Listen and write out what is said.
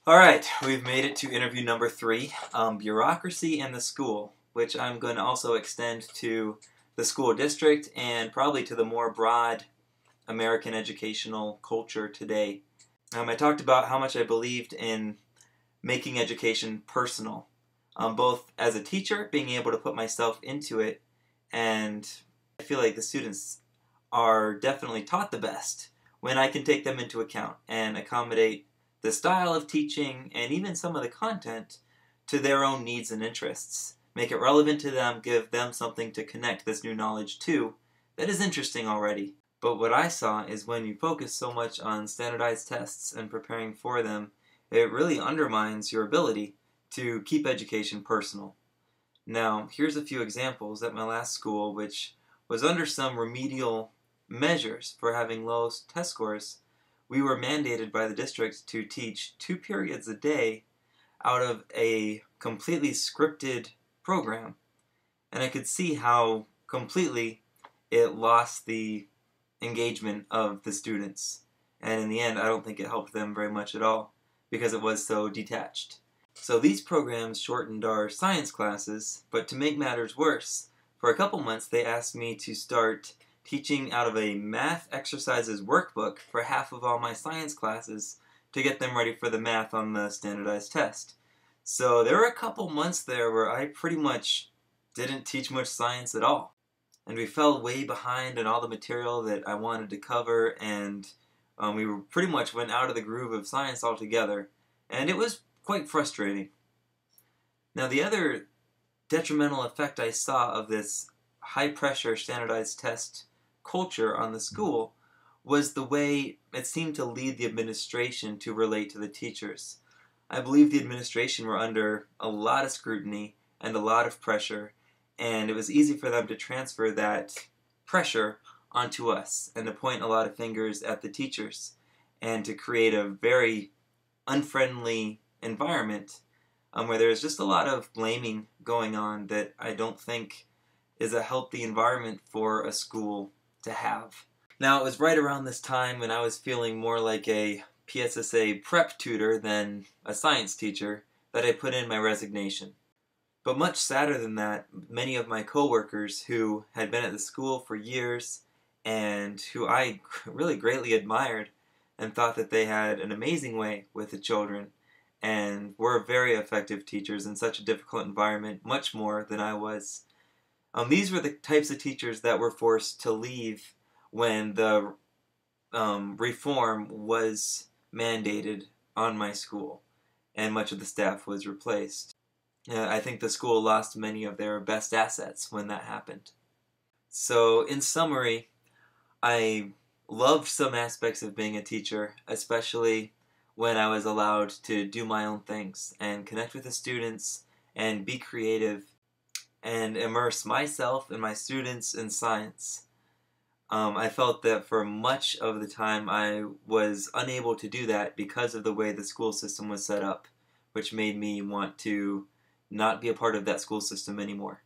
Alright, we've made it to interview number 3, bureaucracy and the school, which I'm going to also extend to the school district and probably to the more broad American educational culture today. I talked about how much I believed in making education personal, both as a teacher, being able to put myself into it, and I feel like the students are definitely taught the best when I can take them into account and accommodate the style of teaching and even some of the content to their own needs and interests. Make it relevant to them, give them something to connect this new knowledge to that is interesting already. But what I saw is when you focus so much on standardized tests and preparing for them, it really undermines your ability to keep education personal. Now, here's a few examples at my last school, which was under some remedial measures for having low test scores. We were mandated by the district to teach 2 periods a day out of a completely scripted program. And I could see how completely it lost the engagement of the students. And in the end, I don't think it helped them very much at all because it was so detached. So these programs shortened our science classes, but to make matters worse, for a couple months they asked me to start teaching out of a math exercises workbook for half of all my science classes to get them ready for the math on the standardized test. So there were a couple months there where I pretty much didn't teach much science at all. And we fell way behind in all the material that I wanted to cover, and we pretty much went out of the groove of science altogether, and it was quite frustrating. Now the other detrimental effect I saw of this high-pressure standardized test culture on the school was the way it seemed to lead the administration to relate to the teachers. I believe the administration were under a lot of scrutiny and a lot of pressure, and it was easy for them to transfer that pressure onto us and to point a lot of fingers at the teachers and to create a very unfriendly environment where there's just a lot of blaming going on that I don't think is a healthy environment for a school to have. Now, it was right around this time when I was feeling more like a PSSA prep tutor than a science teacher that I put in my resignation. But much sadder than that, many of my coworkers who had been at the school for years and who I really greatly admired and thought that they had an amazing way with the children and were very effective teachers in such a difficult environment, much more than I was. These were the types of teachers that were forced to leave when the reform was mandated on my school and much of the staff was replaced. I think the school lost many of their best assets when that happened. So in summary, I loved some aspects of being a teacher, especially when I was allowed to do my own things and connect with the students and be creative and immerse myself and my students in science. I felt that for much of the time I was unable to do that because of the way the school system was set up, which made me want to not be a part of that school system anymore.